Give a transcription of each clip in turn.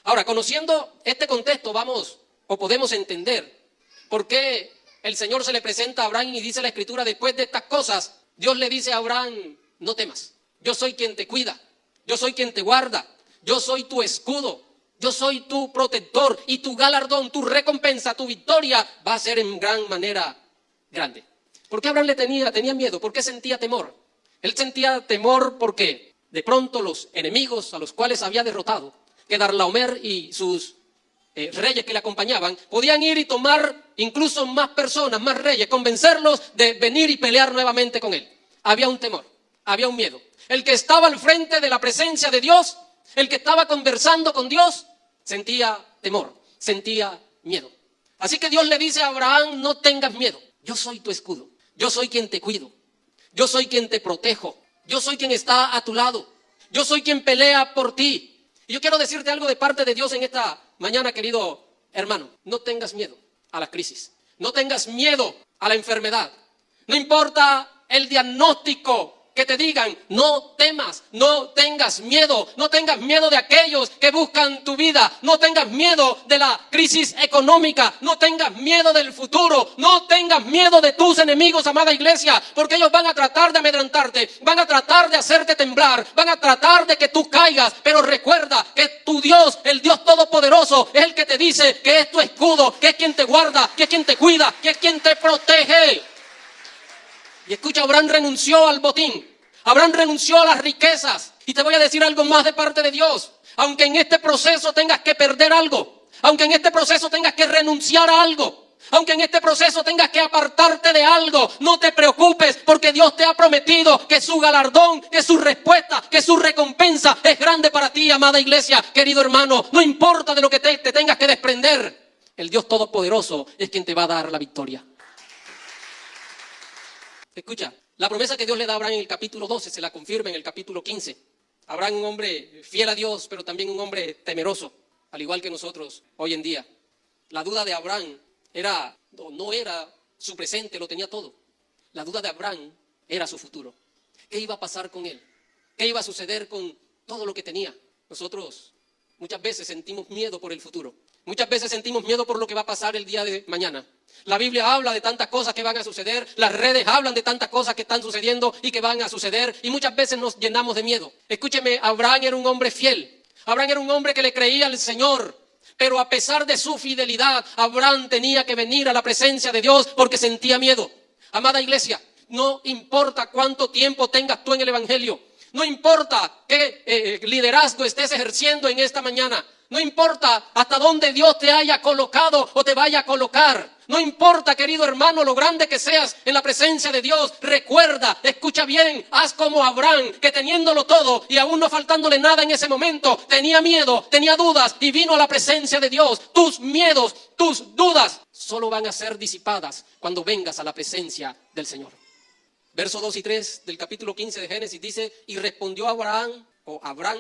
Ahora, conociendo este contexto, vamos o podemos entender por qué el Señor se le presenta a Abraham y dice la Escritura, después de estas cosas, Dios le dice a Abraham, no temas, yo soy quien te cuida, yo soy quien te guarda, yo soy tu escudo, yo soy tu protector y tu galardón, tu recompensa, tu victoria va a ser en gran manera grande. ¿Por qué Abraham tenía miedo? ¿Por qué sentía temor? Él sentía temor porque de pronto los enemigos a los cuales había derrotado, Kedorlaomer y sus reyes que le acompañaban, podían ir y tomar incluso más personas, más reyes, convencerlos de venir y pelear nuevamente con él. Había un temor, había un miedo. El que estaba al frente de la presencia de Dios, el que estaba conversando con Dios, sentía temor, sentía miedo. Así que Dios le dice a Abraham, no tengas miedo, yo soy tu escudo, yo soy quien te cuido, yo soy quien te protejo, yo soy quien está a tu lado, yo soy quien pelea por ti. Y yo quiero decirte algo de parte de Dios en esta mañana, querido hermano. No tengas miedo a la crisis. No tengas miedo a la enfermedad. No importa el diagnóstico que te digan, no temas, no tengas miedo. No tengas miedo de aquellos que buscan tu vida. No tengas miedo de la crisis económica. No tengas miedo del futuro. No tengas miedo de tus enemigos, amada iglesia, porque ellos van a tratar de amedrentarte, van a tratar de hacerte temblar, van a tratar de que tú caigas. Pero recuerda que tu Dios, el Dios Todopoderoso, es el que te dice que es tu escudo, que es quien te guarda, que es quien te cuida, que es quien te protege. Y escucha, Abraham renunció al botín, Abraham renunció a las riquezas. Y te voy a decir algo más de parte de Dios. Aunque en este proceso tengas que perder algo, aunque en este proceso tengas que renunciar a algo, aunque en este proceso tengas que apartarte de algo, no te preocupes, porque Dios te ha prometido que su galardón, que su respuesta, que su recompensa es grande para ti, amada iglesia, querido hermano. No importa de lo que te tengas que desprender, el Dios Todopoderoso es quien te va a dar la victoria. Escucha, la promesa que Dios le da a Abraham en el capítulo 12 se la confirma en el capítulo 15. Abraham, un hombre fiel a Dios, pero también un hombre temeroso, al igual que nosotros hoy en día. La duda de Abraham no era su presente, lo tenía todo. La duda de Abraham era su futuro. ¿Qué iba a pasar con él? ¿Qué iba a suceder con todo lo que tenía? Nosotros muchas veces sentimos miedo por el futuro. Muchas veces sentimos miedo por lo que va a pasar el día de mañana. La Biblia habla de tantas cosas que van a suceder, las redes hablan de tantas cosas que están sucediendo y que van a suceder, y muchas veces nos llenamos de miedo. Escúcheme, Abraham era un hombre fiel. Abraham era un hombre que le creía al Señor, pero a pesar de su fidelidad, Abraham tenía que venir a la presencia de Dios porque sentía miedo. Amada iglesia, no importa cuánto tiempo tengas tú en el Evangelio, no importa qué liderazgo estés ejerciendo en esta mañana, no importa hasta dónde Dios te haya colocado o te vaya a colocar. No importa, querido hermano, lo grande que seas en la presencia de Dios. Recuerda, escucha bien, haz como Abraham, que teniéndolo todo y aún no faltándole nada en ese momento, tenía miedo, tenía dudas y vino a la presencia de Dios. Tus miedos, tus dudas solo van a ser disipadas cuando vengas a la presencia del Señor. Versos 2 y 3 del capítulo 15 de Génesis dice, y respondió Abraham,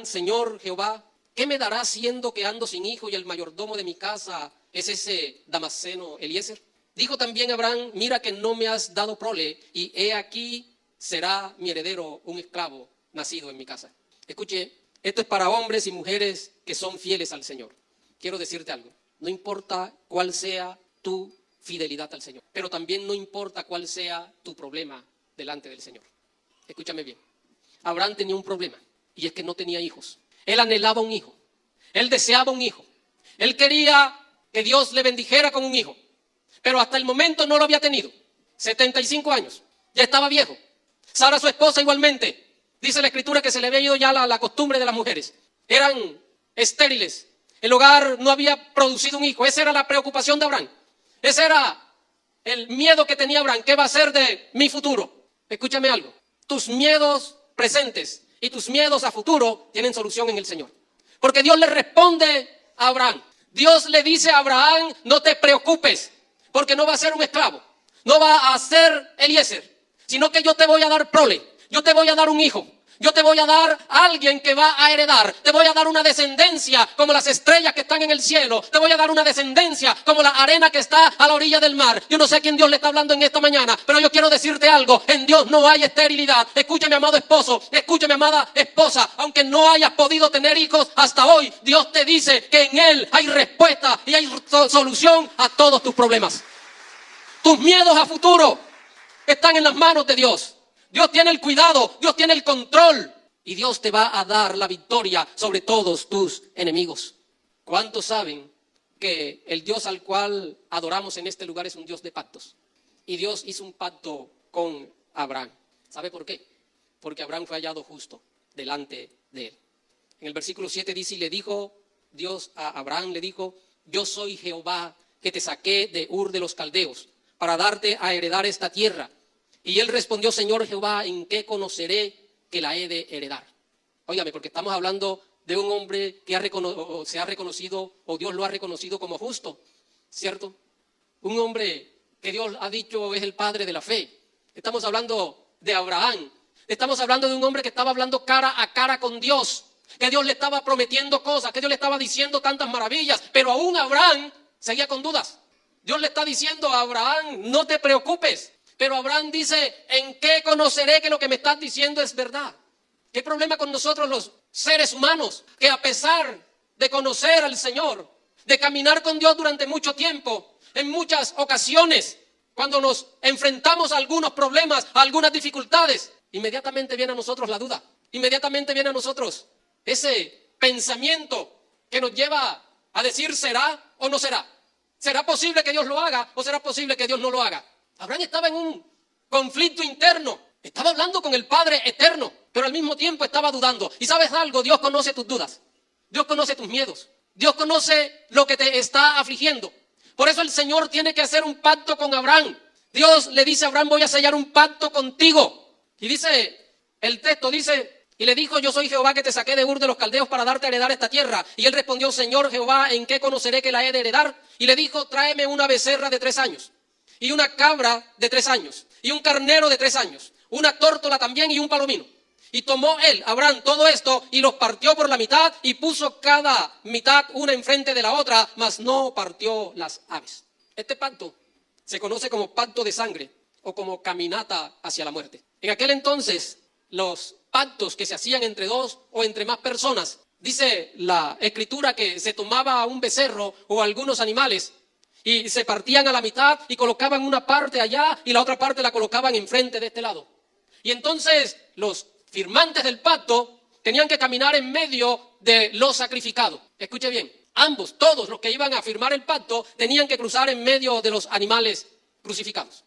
Señor Jehová, ¿qué me darás siendo que ando sin hijo y el mayordomo de mi casa es ese Damaseno Eliezer? Dijo también Abraham, mira que no me has dado prole, y he aquí será mi heredero un esclavo nacido en mi casa. Escuche, esto es para hombres y mujeres que son fieles al Señor. Quiero decirte algo, no importa cuál sea tu fidelidad al Señor, pero también no importa cuál sea tu problema delante del Señor. Escúchame bien, Abraham tenía un problema, y es que no tenía hijos. Él anhelaba un hijo, él deseaba un hijo, él quería que Dios le bendijera con un hijo, pero hasta el momento no lo había tenido. 75 años, ya estaba viejo. Sara, su esposa, igualmente, dice la Escritura que se le había ido ya la costumbre de las mujeres. Eran estériles, el hogar no había producido un hijo. Esa era la preocupación de Abraham, ese era el miedo que tenía Abraham. ¿Qué va a ser de mi futuro? Escúchame algo, tus miedos presentes y tus miedos a futuro tienen solución en el Señor. Porque Dios le responde a Abraham. Dios le dice a Abraham, no te preocupes, porque no va a ser un esclavo, no va a ser Eliezer, sino que yo te voy a dar prole, yo te voy a dar un hijo. Yo te voy a dar a alguien que va a heredar. Te voy a dar una descendencia como las estrellas que están en el cielo. Te voy a dar una descendencia como la arena que está a la orilla del mar. Yo no sé a quién Dios le está hablando en esta mañana, pero yo quiero decirte algo. En Dios no hay esterilidad. Escucha, mi amado esposo. Escucha, mi amada esposa. Aunque no hayas podido tener hijos hasta hoy, Dios te dice que en Él hay respuesta y hay solución a todos tus problemas. Tus miedos a futuro están en las manos de Dios. Dios tiene el cuidado, Dios tiene el control y Dios te va a dar la victoria sobre todos tus enemigos. ¿Cuántos saben que el Dios al cual adoramos en este lugar es un Dios de pactos? Y Dios hizo un pacto con Abraham. ¿Sabe por qué? Porque Abraham fue hallado justo delante de él. En el versículo 7 dice, y le dijo Dios a Abraham, le dijo, yo soy Jehová que te saqué de Ur de los Caldeos para darte a heredar esta tierra. Y él respondió, Señor Jehová, ¿en qué conoceré que la he de heredar? Óigame, porque estamos hablando de un hombre que se ha reconocido, o Dios lo ha reconocido como justo, ¿cierto? Un hombre que Dios ha dicho es el padre de la fe. Estamos hablando de Abraham. Estamos hablando de un hombre que estaba hablando cara a cara con Dios, que Dios le estaba prometiendo cosas, que Dios le estaba diciendo tantas maravillas, pero aún Abraham seguía con dudas. Dios le está diciendo a Abraham, no te preocupes. Pero Abraham dice, ¿en qué conoceré que lo que me estás diciendo es verdad? ¿Qué problema con nosotros los seres humanos? Que a pesar de conocer al Señor, de caminar con Dios durante mucho tiempo, en muchas ocasiones, cuando nos enfrentamos a algunos problemas, a algunas dificultades, inmediatamente viene a nosotros la duda. Inmediatamente viene a nosotros ese pensamiento que nos lleva a decir, ¿será o no será? ¿Será posible que Dios lo haga o será posible que Dios no lo haga? Abraham estaba en un conflicto interno. Estaba hablando con el Padre eterno, pero al mismo tiempo estaba dudando. ¿Y sabes algo? Dios conoce tus dudas. Dios conoce tus miedos. Dios conoce lo que te está afligiendo. Por eso el Señor tiene que hacer un pacto con Abraham. Dios le dice a Abraham, voy a sellar un pacto contigo. Y dice, el texto dice, y le dijo, yo soy Jehová que te saqué de Ur de los Caldeos para darte a heredar esta tierra. Y él respondió, Señor Jehová, ¿en qué conoceré que la he de heredar? Y le dijo, tráeme una becerra de 3 años. Y una cabra de 3 años, y un carnero de 3 años, una tórtola también y un palomino. Y tomó él, Abraham, todo esto y los partió por la mitad y puso cada mitad una enfrente de la otra, mas no partió las aves. Este pacto se conoce como pacto de sangre o como caminata hacia la muerte. En aquel entonces, los pactos que se hacían entre 2 o entre más personas, dice la Escritura que se tomaba un becerro o algunos animales, y se partían a la mitad y colocaban una parte allá y la otra parte la colocaban enfrente de este lado. Y entonces los firmantes del pacto tenían que caminar en medio de los sacrificados. Escuche bien, ambos, todos los que iban a firmar el pacto tenían que cruzar en medio de los animales crucificados,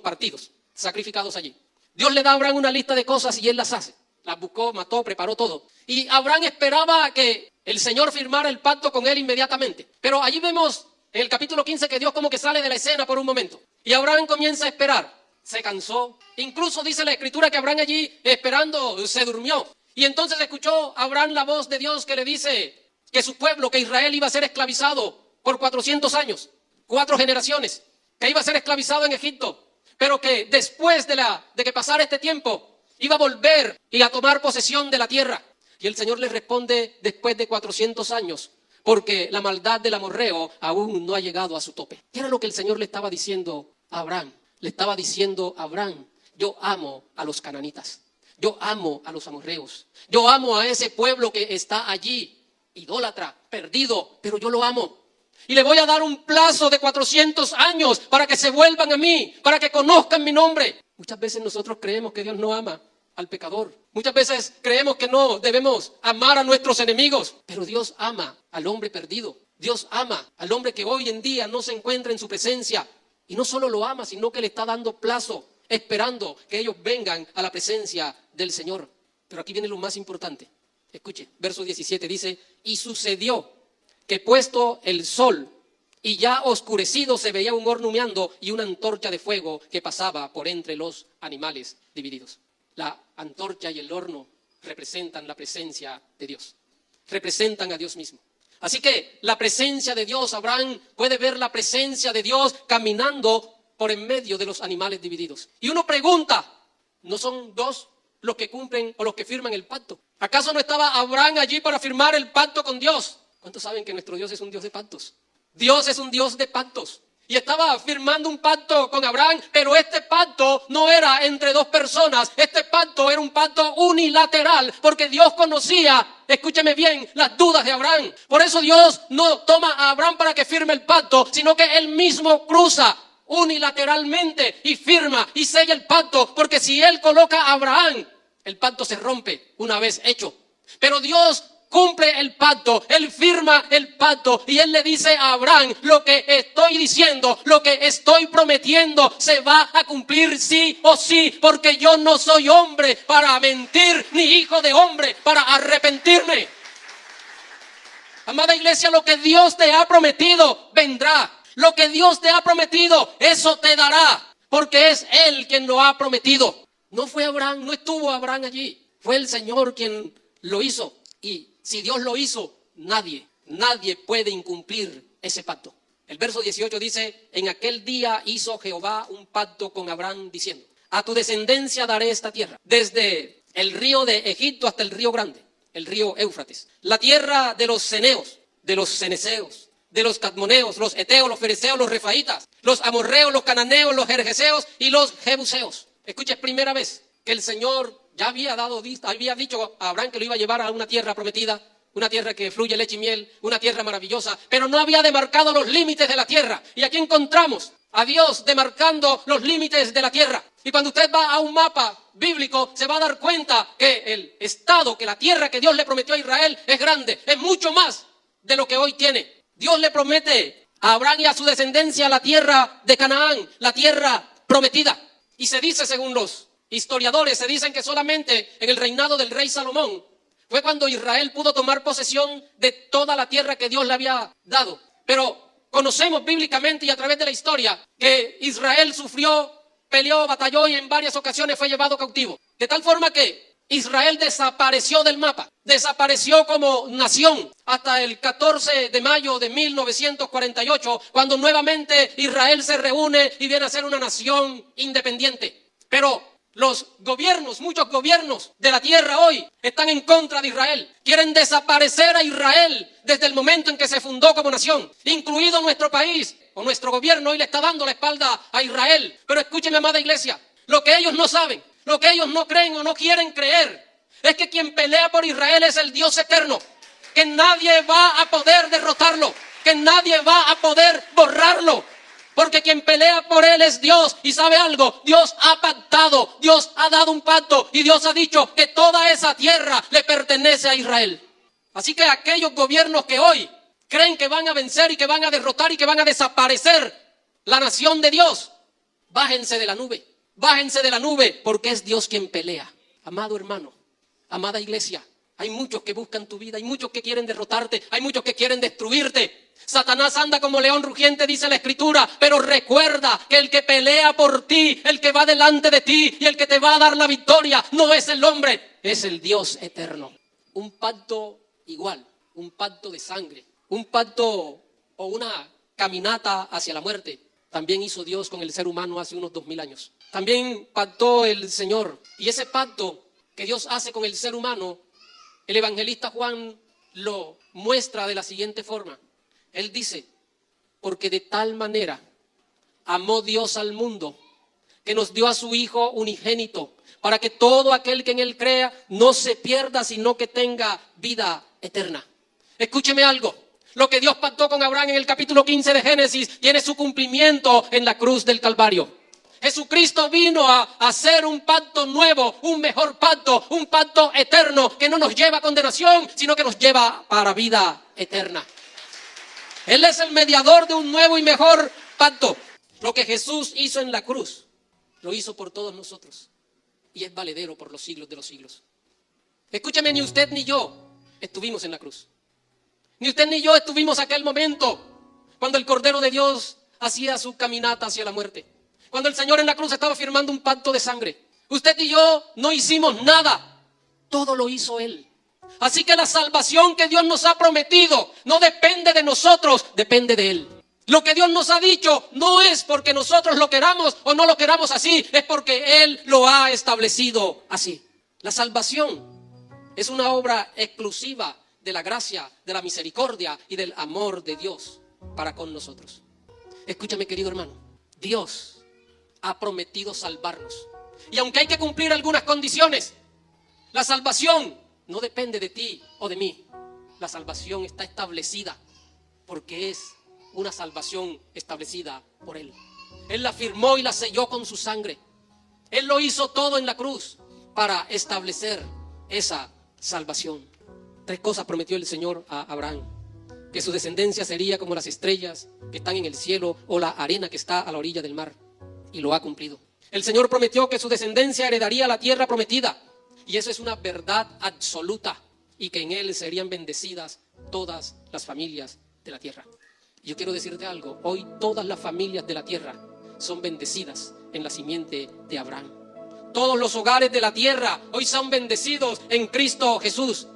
partidos, sacrificados allí. Dios le da a Abraham una lista de cosas y él las hace. Las buscó, mató, preparó todo. Y Abraham esperaba que el Señor firmara el pacto con él inmediatamente. Pero allí vemos en el capítulo 15 que Dios como que sale de la escena por un momento. Y Abraham comienza a esperar. Se cansó. Incluso dice la Escritura que Abraham allí esperando se durmió. Y entonces escuchó Abraham la voz de Dios que le dice que su pueblo, que Israel, iba a ser esclavizado por 400 años. 4 generaciones. Que iba a ser esclavizado en Egipto. Pero que después de que pasara este tiempo, iba a volver y a tomar posesión de la tierra. Y el Señor le responde después de 400 años. Porque la maldad del amorreo aún no ha llegado a su tope. ¿Qué era lo que el Señor le estaba diciendo a Abraham? Le estaba diciendo a Abraham, yo amo a los cananitas, yo amo a los amorreos, yo amo a ese pueblo que está allí, idólatra, perdido, pero yo lo amo. Y le voy a dar un plazo de 400 años para que se vuelvan a mí, para que conozcan mi nombre. Muchas veces nosotros creemos que Dios no ama al pecador. Muchas veces creemos que no debemos amar a nuestros enemigos, pero Dios ama al hombre perdido. Dios ama al hombre que hoy en día no se encuentra en su presencia. Y no solo lo ama, sino que le está dando plazo, esperando que ellos vengan a la presencia del Señor. Pero aquí viene lo más importante. Escuche, verso 17 dice, y sucedió que puesto el sol y ya oscurecido se veía un horno humeando y una antorcha de fuego que pasaba por entre los animales divididos. La antorcha y el horno representan la presencia de Dios, representan a Dios mismo. Así que la presencia de Dios, Abraham puede ver la presencia de Dios caminando por en medio de los animales divididos. Y uno pregunta, ¿no son 2 los que cumplen o los que firman el pacto. ¿Acaso no estaba Abraham allí para firmar el pacto con Dios? ¿Cuántos saben que nuestro Dios es un Dios de pactos? Dios es un Dios de pactos. Y estaba firmando un pacto con Abraham, pero este pacto no era entre dos personas. Este pacto era un pacto unilateral, porque Dios conocía, escúcheme bien, las dudas de Abraham. Por eso Dios no toma a Abraham para que firme el pacto, sino que él mismo cruza unilateralmente y firma y sella el pacto, porque si él coloca a Abraham, el pacto se rompe una vez hecho. Pero Dios cumple el pacto, él firma el pacto y él le dice a Abraham: lo que estoy diciendo, lo que estoy prometiendo se va a cumplir sí o sí, porque yo no soy hombre para mentir, ni hijo de hombre para arrepentirme. Amada iglesia, lo que Dios te ha prometido vendrá. Lo que Dios te ha prometido, eso te dará, porque es Él quien lo ha prometido. No fue Abraham, no estuvo Abraham allí, fue el Señor quien lo hizo. Y si Dios lo hizo, nadie puede incumplir ese pacto. El verso 18 dice: en aquel día hizo Jehová un pacto con Abraham diciendo: a tu descendencia daré esta tierra, desde el río de Egipto hasta el río grande, el río Éufrates, la tierra de los ceneos, de los ceneseos, de los cadmoneos, los eteos, los fereceos, los refaitas, los amorreos, los cananeos, los jerjeseos y los jebuseos. Escucha, es primera vez que el Señor ya había dicho a Abraham que lo iba a llevar a una tierra prometida, una tierra que fluye leche y miel, una tierra maravillosa, pero no había demarcado los límites de la tierra. Y aquí encontramos a Dios demarcando los límites de la tierra. Y cuando usted va a un mapa bíblico, se va a dar cuenta que el estado, que la tierra que Dios le prometió a Israel es grande, es mucho más de lo que hoy tiene. Dios le promete a Abraham y a su descendencia la tierra de Canaán, la tierra prometida. Y se dice, según los historiadores, se dicen que solamente en el reinado del rey Salomón fue cuando Israel pudo tomar posesión de toda la tierra que Dios le había dado. Pero conocemos bíblicamente y a través de la historia que Israel sufrió, peleó, batalló y en varias ocasiones fue llevado cautivo. De tal forma que Israel desapareció del mapa, desapareció como nación hasta el 14 de mayo de 1948, cuando nuevamente Israel se reúne y viene a ser una nación independiente. Pero los gobiernos, muchos gobiernos de la tierra hoy están en contra de Israel. Quieren desaparecer a Israel desde el momento en que se fundó como nación, incluido nuestro país, o nuestro gobierno hoy le está dando la espalda a Israel. Pero escúcheme, amada iglesia, lo que ellos no saben, lo que ellos no creen o no quieren creer, es que quien pelea por Israel es el Dios eterno, que nadie va a poder derrotarlo, que nadie va a poder borrarlo. Porque quien pelea por él es Dios. Y sabe algo, Dios ha pactado, Dios ha dado un pacto y Dios ha dicho que toda esa tierra le pertenece a Israel. Así que aquellos gobiernos que hoy creen que van a vencer y que van a derrotar y que van a desaparecer la nación de Dios, bájense de la nube, porque es Dios quien pelea. Amado hermano, amada iglesia, hay muchos que buscan tu vida, hay muchos que quieren derrotarte, hay muchos que quieren destruirte. Satanás anda como león rugiente, dice la Escritura, pero recuerda que el que pelea por ti, el que va delante de ti y el que te va a dar la victoria, no es el hombre, es el Dios eterno. Un pacto igual, un pacto de sangre, un pacto o una caminata hacia la muerte, también hizo Dios con el ser humano hace unos 2000 años. También pactó el Señor, y ese pacto que Dios hace con el ser humano, el evangelista Juan lo muestra de la siguiente forma. Él dice: porque de tal manera amó Dios al mundo, que nos dio a su Hijo unigénito, para que todo aquel que en él crea no se pierda, sino que tenga vida eterna. Escúcheme algo, lo que Dios pactó con Abraham en el capítulo 15 de Génesis tiene su cumplimiento en la cruz del Calvario. Jesucristo vino a hacer un pacto nuevo, un mejor pacto, un pacto eterno que no nos lleva a condenación, sino que nos lleva para vida eterna. Él es el mediador de un nuevo y mejor pacto. Lo que Jesús hizo en la cruz, lo hizo por todos nosotros. Y es valedero por los siglos de los siglos. Escúcheme, ni usted ni yo estuvimos en la cruz. Ni usted ni yo estuvimos en aquel momento cuando el Cordero de Dios hacía su caminata hacia la muerte. Cuando el Señor en la cruz estaba firmando un pacto de sangre. Usted y yo no hicimos nada. Todo lo hizo Él. Así que la salvación que Dios nos ha prometido no depende de nosotros, depende de Él. Lo que Dios nos ha dicho no es porque nosotros lo queramos o no lo queramos así, es porque Él lo ha establecido así. La salvación es una obra exclusiva de la gracia, de la misericordia y del amor de Dios para con nosotros. Escúchame, querido hermano, Dios ha prometido salvarnos. Y aunque hay que cumplir algunas condiciones, la salvación no depende de ti o de mí. La salvación está establecida porque es una salvación establecida por Él. Él la firmó y la selló con su sangre. Él lo hizo todo en la cruz para establecer esa salvación. 3 cosas prometió el Señor a Abraham: que su descendencia sería como las estrellas que están en el cielo o la arena que está a la orilla del mar. Y lo ha cumplido. El Señor prometió que su descendencia heredaría la tierra prometida. Y eso es una verdad absoluta. Y que en Él serían bendecidas todas las familias de la tierra. Yo quiero decirte algo. Hoy todas las familias de la tierra son bendecidas en la simiente de Abraham. Todos los hogares de la tierra hoy son bendecidos en Cristo Jesús.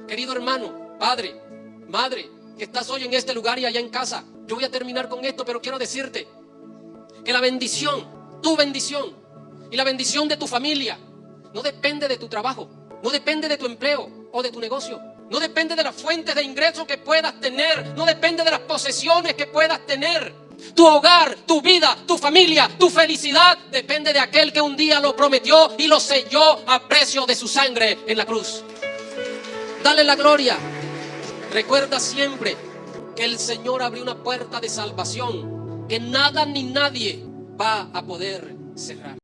Querido hermano, padre, madre, que estás hoy en este lugar y allá en casa, yo voy a terminar con esto, pero quiero decirte que la bendición, tu bendición y la bendición de tu familia no depende de tu trabajo, no depende de tu empleo o de tu negocio, no depende de las fuentes de ingresos que puedas tener, no depende de las posesiones que puedas tener. Tu hogar, tu vida, tu familia, tu felicidad depende de aquel que un día lo prometió y lo selló a precio de su sangre en la cruz. Dale la gloria. Recuerda siempre que el Señor abrió una puerta de salvación que nada ni nadie va a poder cerrar.